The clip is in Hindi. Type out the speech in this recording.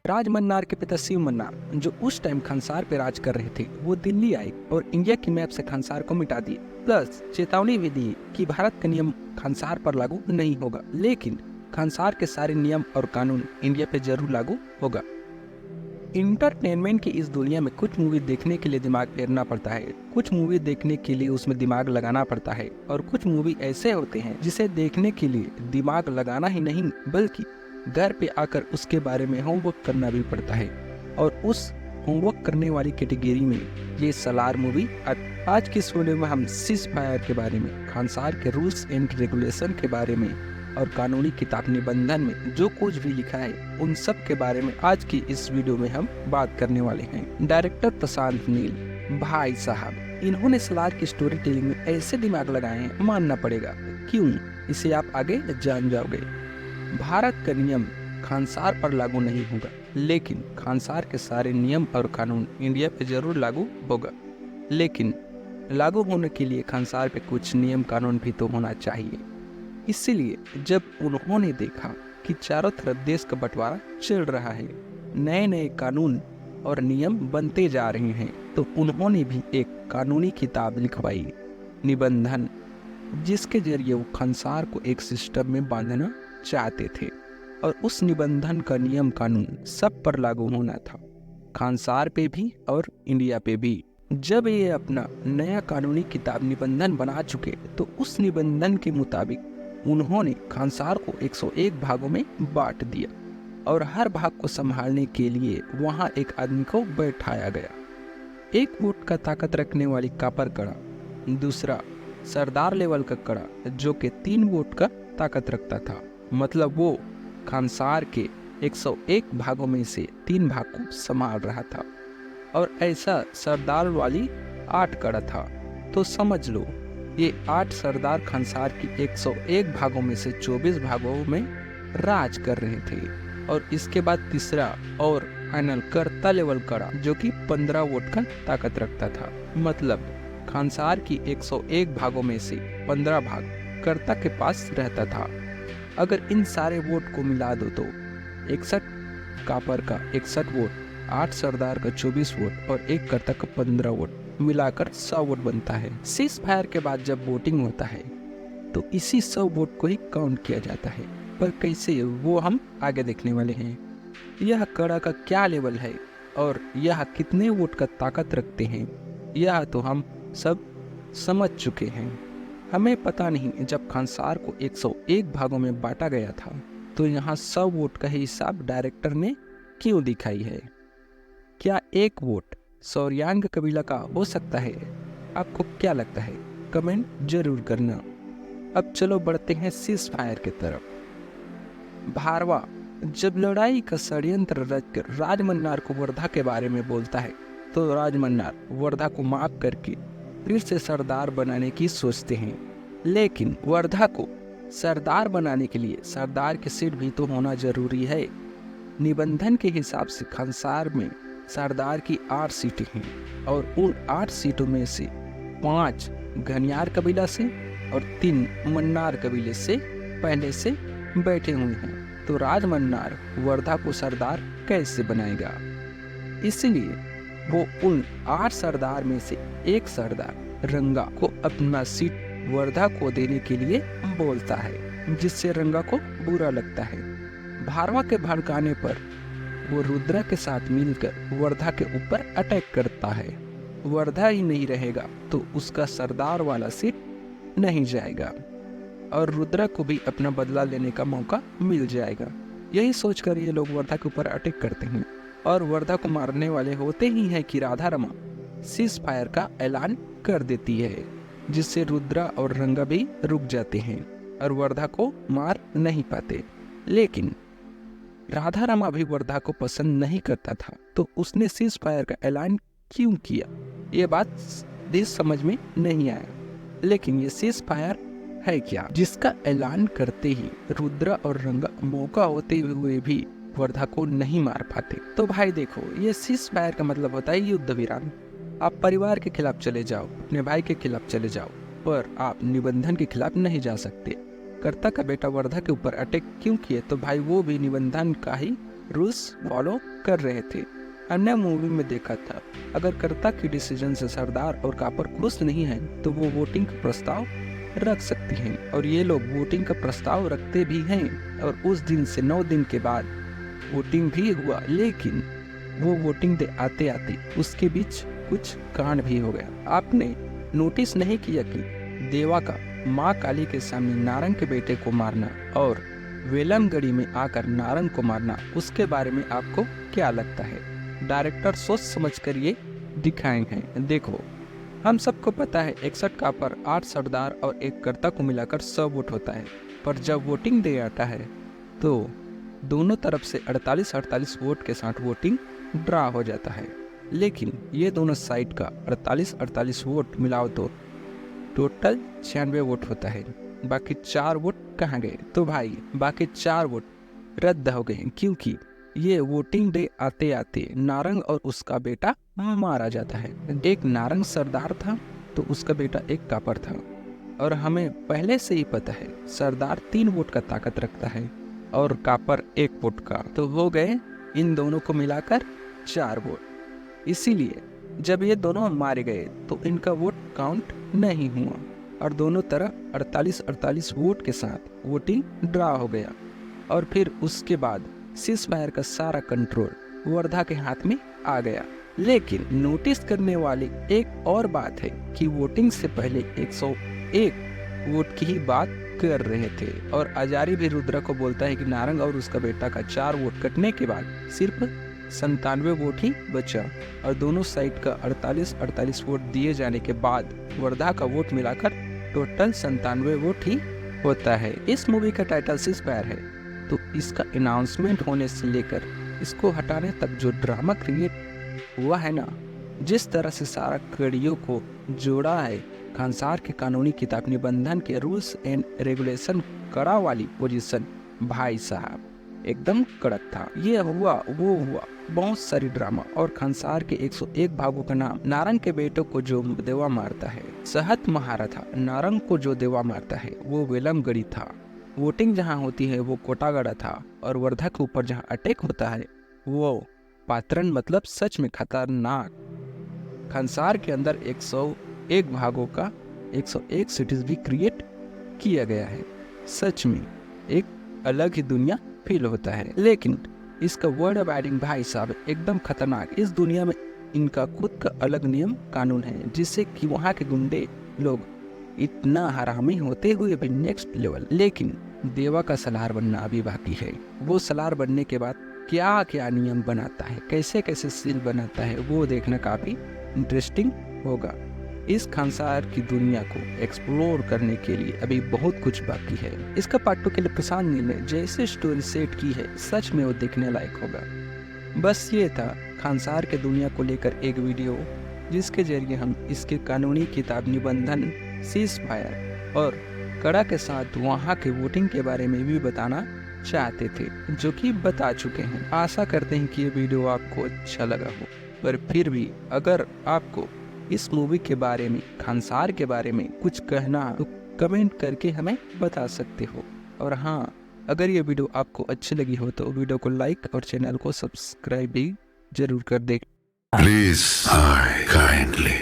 राज मन्नार के पिता शिव मन्नार, जो उस टाइम खानसार पे राज कर रहे थे, वो दिल्ली आए और इंडिया की मैप से खानसार को मिटा दिए। प्लस चेतावनी भी दी कि भारत का नियम खानसार पर लागू नहीं होगा, लेकिन खानसार के सारे नियम और कानून इंडिया पे जरूर लागू होगा। इंटरटेनमेंट की इस दुनिया में कुछ मूवी देखने के लिए दिमाग फेरना पड़ता है, कुछ मूवी देखने के लिए उसमें दिमाग लगाना पड़ता है, और कुछ मूवी ऐसे होते हैं जिसे देखने के लिए दिमाग लगाना ही नहीं बल्कि घर पे आकर उसके बारे में होमवर्क करना भी पड़ता है। और उस होमवर्क करने वाली कैटेगरी में ये सलार मूवी। आज की इस वीडियो में हम सीज फायर के बारे में, खानसार के रूल्स एंड रेगुलेशन के बारे में और कानूनी किताब निबंधन में जो कुछ भी लिखा है उन सब के बारे में आज की इस वीडियो में हम बात करने वाले हैं। डायरेक्टर प्रशांत नील भाई साहब, इन्होंने सलार की स्टोरी टेलिंग में ऐसे दिमाग लगाए हैं, मानना पड़ेगा। क्यों, इसे आप आगे जान जाओगे। भारत का नियम खानसार पर लागू नहीं होगा, लेकिन खानसार के सारे नियम और कानून इंडिया पे जरूर लागू होगा। लेकिन लागू होने के लिए खानसार पे कुछ नियम कानून भी तो होना चाहिए। इसीलिए जब उन्होंने देखा कि चारों तरफ देश का बंटवारा चल रहा है, नए नए कानून और नियम बनते जा रहे हैं, तो उन्होंने भी एक कानूनी किताब लिखवाई, निबंधन, जिसके जरिए वो खानसार को एक सिस्टम में बांधना चाहते थे। और उस निबंधन का नियम कानून सब पर लागू होना था, खानसार पे भी और इंडिया पे भी। जब ये अपना नया कानूनी किताब निबंधन बना चुके, तो उस निबंधन के मुताबिक उन्होंने खानसार को 101 भागों में बांट दिया और हर भाग को संभालने के लिए वहां एक आदमी को बैठाया गया। एक वोट का ताकत रखने वाली कापर कड़ा, दूसरा सरदार लेवल का कड़ा जो कि 3 वोट का ताकत रखता था, मतलब वो खानसार के 101 भागों में से 3 भाग को संभाल रहा था। और ऐसा सरदार वाली 8 कड़ा था। तो समझ लो ये 8 सरदार खानसार की 101 भागों में से 24 भागों में राज कर रहे थे। और इसके बाद तीसरा और फाइनल कर्ता लेवल कड़ा जो कि 15 वोट का ताकत रखता था, मतलब खानसार की 101 भागों में से 15 भाग कर्ता के पास रहता था। अगर इन सारे वोट को मिला दो तो 61 कापर का 61 वोट, 8 सरदार का 24 वोट और 1 कर्ता का 15 वोट मिलाकर 100 वोट बनता है। सीज फायर के बाद जब वोटिंग होता है तो इसी 100 वोट को ही काउंट किया जाता है, पर कैसे वो हम आगे देखने वाले हैं। यह कड़ा का क्या लेवल है और यह कितने वोट का ताकत रखते हैं, यह तो हम सब समझ चुके हैं। हमें पता नहीं जब खानसार को 101 भागों में बांटा गया था तो यहाँ 100 वोट का हिसाब डायरेक्टर ने क्यों दिखाई है। क्या एक वोट सौर्यांग कबीला का हो सकता है? आपको क्या लगता है, कमेंट जरूर करना। अब चलो बढ़ते हैं सीज फायर की तरफ। भारवा जब लड़ाई का षड्यंत्र रचकर राज मन्नार को वर्धा के बारे में बोलता है, तो राज मन्नार वर्धा को माफ करके फिर से सरदार बनाने की सोचते हैं। लेकिन वर्धा को सरदार बनाने के लिए सरदार की सीट भी तो होना जरूरी है। निबंधन के हिसाब से खानसार में सरदार की 8 सीटें हैं और उन 8 सीटों में से 5 घनियार कबीला से और 3 मन्नार कबीले से पहले से बैठे हुए हैं। तो राज मन्नार वर्धा को सरदार कैसे बनाएगा? इसलिए वो उन 8 सरदार में से एक सरदार रंगा को अपना सीट वर्धा को देने के लिए बोलता है, जिससे रंगा को बुरा लगता है। भारवा के भड़काने पर वो रुद्रा के साथ मिलकर वर्धा के ऊपर अटैक करता है। वर्धा ही नहीं रहेगा तो उसका सरदार वाला सीट नहीं जाएगा और रुद्रा को भी अपना बदला लेने का मौका मिल जाएगा। यही सोचकर ये लोग वर्धा के ऊपर अटैक करते हैं और वर्धा को मारने वाले होते ही हैं कि राधा रमा सीज फायर का ऐलान कर देती है, जिससे रुद्रा और रंगा भी रुक जाते हैं और वर्धा को मार नहीं पाते। लेकिन राधा रमा भी वर्धा को पसंद नहीं करता था, तो उसने सीज फायर का ऐलान क्यों किया, ये बात देश समझ में नहीं आया। लेकिन ये सीज फायर है क्या, जिसका ऐलान करते ही रुद्रा और रंगा मौका होते हुए भी वर्धा को नहीं मार पाते। तो भाई देखो, ये सीज फायर का मतलब होता है युद्ध विराम। आप परिवार के खिलाफ चले जाओ, अपने भाई के खिलाफ चले जाओ, पर आप निबंधन के खिलाफ नहीं जा सकते। कर्ता का बेटा वर्धा के ऊपर अटैक क्यों किए, तो भाई वो भी निबंधन का ही रूल्स फॉलो कर रहे थे। हमने मूवी में देखा था, अगर कर्ता की डिसीजन से सरदार और कापर खुश नहीं हैं तो वो वोटिंग का प्रस्ताव रख सकती हैं, और ये लोग वोटिंग का प्रस्ताव रखते भी हैं। और उस दिन से 9 दिन के बाद वोटिंग भी हुआ, लेकिन वो वोटिंग दे आते आते उसके बीच कुछ कांड भी हो गया। आपने नोटिस नहीं किया कि देवा का माँ काली के सामने नारंग के बेटे को मारना और वेलमगढ़ी में आकर नारंग को मारना, उसके बारे में आपको क्या लगता है? डायरेक्टर सोच समझ कर ये दिखाए हैं। देखो, हम सबको पता है 61 कापर, 8 सरदार और 1 कर्ता को मिलाकर 100 वोट होता है, पर जब वोटिंग डे आता है तो दोनों तरफ से 48-48 वोट के साथ वोटिंग ड्रा हो जाता है। लेकिन ये दोनों साइड का 48-48 वोट मिलाओ तो टोटल 96 वोट होता है। बाकी 4 वोट कहाँ गए? तो भाई बाकी 4 वोट रद्द हो गए, क्योंकि ये वोटिंग डे आते आते नारंग और उसका बेटा मारा जाता है। एक नारंग सरदार था तो उसका बेटा एक कापर था, और हमें पहले से ही पता है सरदार 3 वोट का ताकत रखता है और कापर 1 वोट का, तो हो गए इन दोनों को मिलाकर 4 वोट। इसीलिए जब ये दोनों मारे गए तो इनका वोट काउंट नहीं हुआ और दोनों तरफ 48-48 वोट के साथ वोटिंग ड्रा हो गया। और फिर उसके बाद सीज फायर का सारा कंट्रोल वर्धा के हाथ में आ गया। लेकिन नोटिस करने वाली एक और बात है कि वोटिंग से पहले 101 वोट की ही बात कर रहे थे, और आजारी भी रुद्रा को बोलता है कि नारंग और उसका बेटा का 4 वोट कटने के बाद सिर्फ 97 वोट ही बचा, और दोनों साइड का 48-48 वोट दिए जाने के बाद वर्धा का वोट मिलाकर टोटल 97 वोट ही होता है। इस मूवी का टाइटल सीज फायर है, तो इसका अनाउंसमेंट होने से लेकर इसको हटाने तक जो ड्रामा क्रिएट हुआ है ना, जिस तरह से सारा कड़ियों को जोड़ा है, खानसार के कानूनी किताब निबंधन के रूल्स एंड रेगुलेशन कड़ा वाली पोजीशन, भाई साहब एकदम कड़क था। ये हुआ वो हुआ, बहुत सारी ड्रामा। और खानसार के 101 भागों का नाम, नारंग के बेटों को जो देवा मारता है सहत महारा था, नारंग को जो देवा मारता है वो वेलमगढ़ी था, वोटिंग जहाँ होती है वो कोटागढ़ था, और वर्धा के ऊपर जहाँ अटैक होता है वो पात्रन, मतलब सच में खतरनाक। खानसार के अंदर 101 भागों का 101 सिटीज भी क्रिएट किया गया है। सच में एक अलग ही दुनिया फील होता है। लेकिन इसका वर्ड अबाइडिंग भाई साहब एकदम खतरनाक। इस दुनिया में इनका खुद का अलग नियम कानून है, जिससे कि वहाँ के गुंडे लोग इतना हरामी होते हुए भी नेक्स्ट लेवल। लेकिन देवा का सलार बनना अभी बाकी है। वो सलार बनने के बाद क्या क्या नियम बनाता है, कैसे कैसे सील बनाता है, वो देखना काफी इंटरेस्टिंग होगा। इस खानसार की दुनिया को एक्सप्लोर करने के लिए अभी बहुत कुछ बाकी है। इसका पार्ट 2 के लिए प्रशांत नील ने जैसे स्टोरी सेट की है, सच में वो देखने लायक होगा। बस ये था खानसार के दुनिया को लेकर एक वीडियो, जिसके जरिए हम इसके कानूनी किताब निबंधन, सीज फायर और कड़ा के साथ वहाँ के वोटिंग के बारे में भी बताना चाहते थे, जो कि बता चुके हैं। आशा करते हैं कि ये वीडियो आपको अच्छा लगा हो, पर फिर भी अगर आपको इस मूवी के बारे में, खानसार के बारे में कुछ कहना तो कमेंट करके हमें बता सकते हो। और हाँ, अगर ये वीडियो आपको अच्छी लगी हो तो वीडियो को लाइक और चैनल को सब्सक्राइब भी जरूर कर दें। Please, I kindly